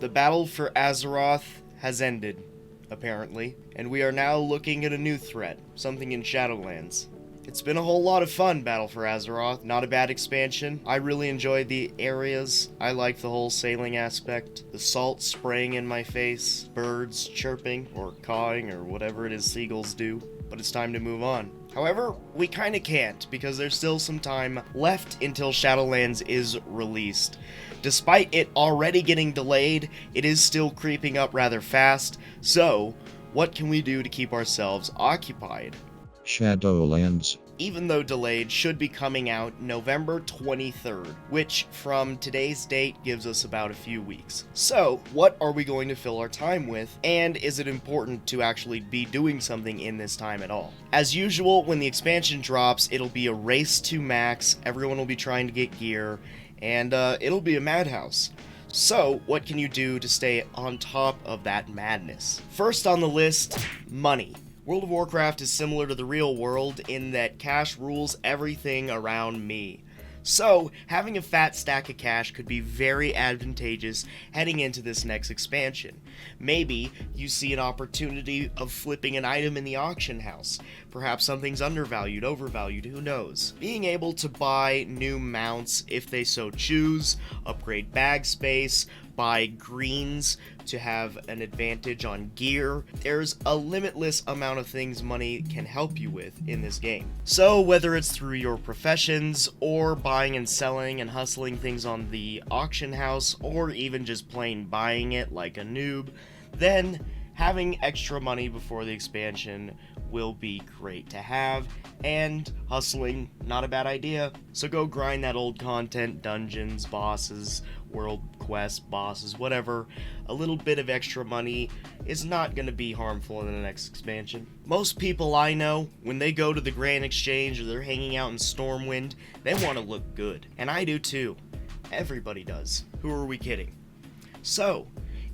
The battle for Azeroth has ended, apparently, and we are now looking at a new threat, something in Shadowlands. It's been a whole lot of fun, Battle for Azeroth. Not a bad expansion. I really enjoyed the areas. I liked the whole sailing aspect. The salt spraying in my face. Birds chirping or cawing or whatever it is seagulls do. But it's time to move on. However, we kinda can't, because there's still some time left until Shadowlands is released. Despite it already getting delayed, it is still creeping up rather fast. So, what can we do to keep ourselves occupied? Shadowlands, even though delayed, should be coming out November 23rd, which from today's date gives us about a few weeks. So, what are we going to fill our time with, and is it important to actually be doing something in this time at all? As usual, when the expansion drops, it'll be a race to max, everyone will be trying to get gear, and it'll be a madhouse. So, what can you do to stay on top of that madness? First on the list, money. World of Warcraft is similar to the real world in that cash rules everything around me. So, having a fat stack of cash could be very advantageous heading into this next expansion. Maybe you see an opportunity of flipping an item in the auction house. Perhaps something's undervalued, overvalued, who knows. Being able to buy new mounts if they so choose, upgrade bag space, buy greens to have an advantage on gear. There's a limitless amount of things money can help you with in this game. So whether it's through your professions, or buying and selling and hustling things on the auction house, or even just plain buying it like a noob, then having extra money before the expansion will be great to have, and hustling, not a bad idea. So go grind that old content, dungeons, bosses, world quests, bosses, whatever. A little bit of extra money is not going to be harmful in the next expansion. Most people I know, when they go to the Grand Exchange or they're hanging out in Stormwind, they want to look good. And I do too. Everybody does. Who are we kidding? So,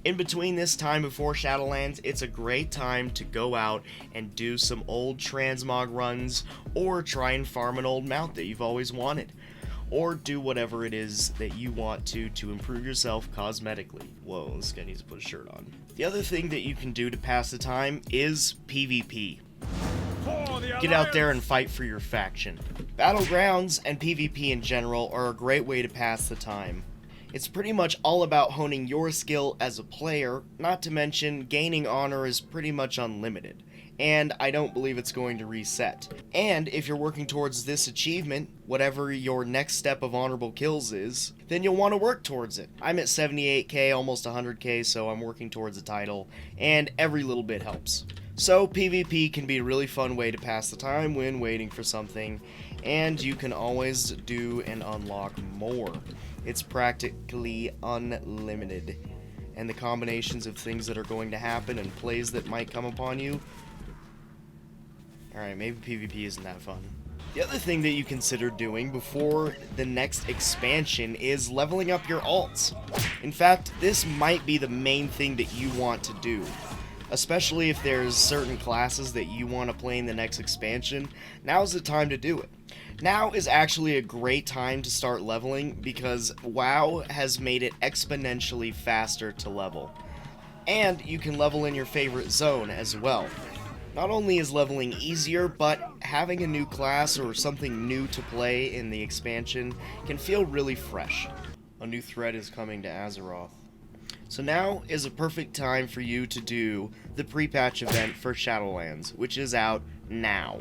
in between this time before Shadowlands, it's a great time to go out and do some old transmog runs, or try and farm an old mount that you've always wanted, or do whatever it is that you want to improve yourself cosmetically. Whoa, this guy needs to put a shirt on. The other thing that you can do to pass the time is PvP. Get out there and fight for your faction. Battlegrounds and PvP in general are a great way to pass the time. It's pretty much all about honing your skill as a player, not to mention gaining honor is pretty much unlimited, and I don't believe it's going to reset. And if you're working towards this achievement, whatever your next step of honorable kills is, then you'll want to work towards it. I'm at 78k, almost 100k, so I'm working towards a title, and every little bit helps. So PvP can be a really fun way to pass the time when waiting for something, and you can always do and unlock more. It's practically unlimited, and the combinations of things that are going to happen and plays that might come upon you, alright, maybe PvP isn't that fun. The other thing that you consider doing before the next expansion is leveling up your alts. In fact, this might be the main thing that you want to do. Especially if there's certain classes that you want to play in the next expansion, now's the time to do it. Now is actually a great time to start leveling because WoW has made it exponentially faster to level. And you can level in your favorite zone as well. Not only is leveling easier, but having a new class or something new to play in the expansion can feel really fresh. A new threat is coming to Azeroth. So now is a perfect time for you to do the pre-patch event for Shadowlands, which is out now.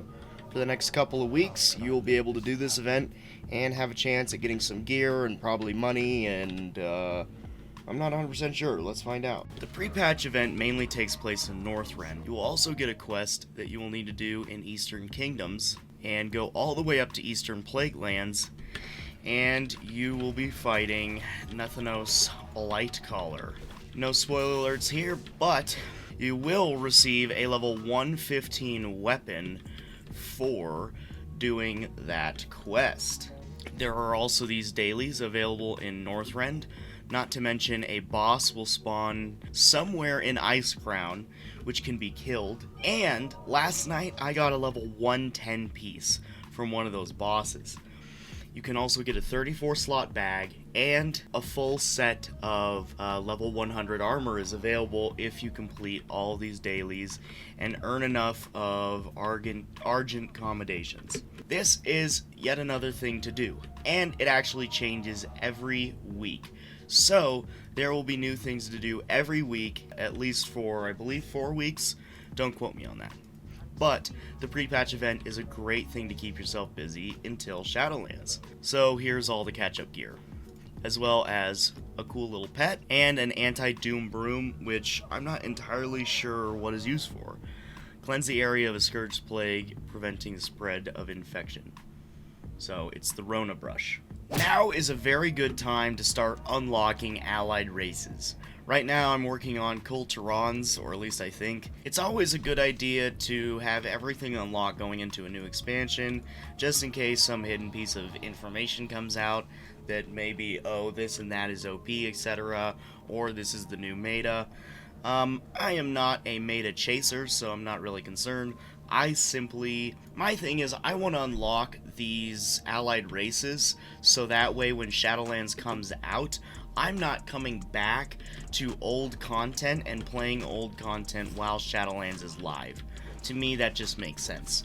For the next couple of weeks, you will be able to do this event and have a chance at getting some gear and probably money, and I'm not 100% sure. Let's find out. The pre-patch event mainly takes place in Northrend. You will also get a quest that you will need to do in Eastern Kingdoms and go all the way up to Eastern Plaguelands, and you will be fighting Nethanos Blightcaller. No spoiler alerts here, but you will receive a level 115 weapon for doing that quest. There are also these dailies available in Northrend, not to mention a boss will spawn somewhere in Icecrown, which can be killed, and last night I got a level 110 piece from one of those bosses. You can also get a 34 slot bag, and a full set of level 100 armor is available if you complete all these dailies and earn enough of Argent commendations. This is yet another thing to do, and it actually changes every week. So there will be new things to do every week, at least for, I believe, 4 weeks. Don't quote me on that. But the pre-patch event is a great thing to keep yourself busy until Shadowlands. So here's all the catch-up gear, as well as a cool little pet and an anti-doom broom, which I'm not entirely sure what is used for. Cleanse the area of a scourge plague, preventing the spread of infection. So it's the Rona brush. Now is a very good time to start unlocking allied races. Right now I'm working on Kulturans, or at least I think. It's always a good idea to have everything unlocked going into a new expansion, just in case some hidden piece of information comes out that maybe, oh, this and that is OP, etc., or this is the new meta. I am not a meta chaser, so I'm not really concerned. My thing is, I want to unlock these allied races, so that way when Shadowlands comes out, I'm not coming back to old content and playing old content while Shadowlands is live. To me, that just makes sense.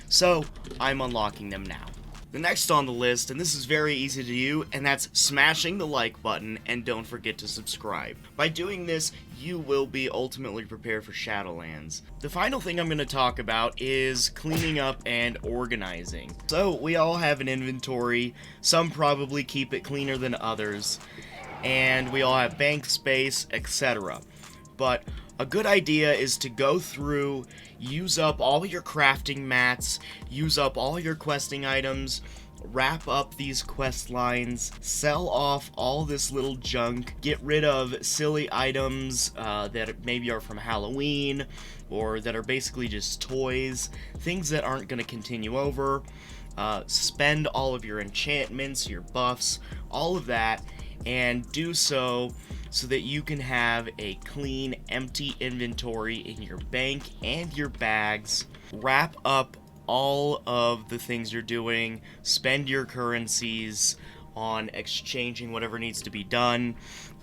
So, I'm unlocking them now. The next on the list, and this is very easy to do, and that's smashing the like button, and don't forget to subscribe. By doing this, you will be ultimately prepared for Shadowlands. The final thing I'm going to talk about is cleaning up and organizing. So, we all have an inventory, some probably keep it cleaner than others, and we all have bank space, etc. But a good idea is to go through, use up all your crafting mats, use up all your questing items, wrap up these quest lines, sell off all this little junk, get rid of silly items that maybe are from Halloween, or that are basically just toys, things that aren't going to continue over, spend all of your enchantments, your buffs, all of that, and do so that you can have a clean, empty inventory in your bank and your bags. Wrap up all of the things you're doing, spend your currencies on exchanging whatever needs to be done,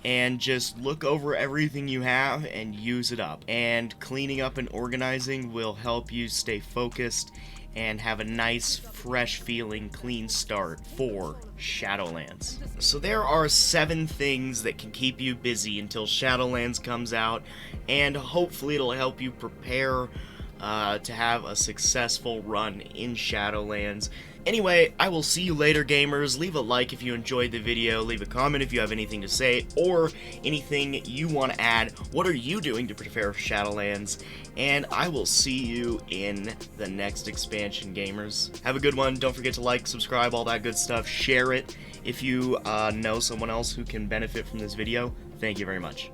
and just look over everything you have and use it up. And cleaning up and organizing will help you stay focused and have a nice, fresh feeling, clean start for Shadowlands. So there are 7 things that can keep you busy until Shadowlands comes out, and hopefully it'll help you prepare to have a successful run in Shadowlands. Anyway, I will see you later, gamers. Leave a like if you enjoyed the video, leave a comment if you have anything to say, or anything you want to add. What are you doing to prepare for Shadowlands? And I will see you in the next expansion, gamers. Have a good one. Don't forget to like, subscribe, all that good stuff. Share it if you know someone else who can benefit from this video. Thank you very much.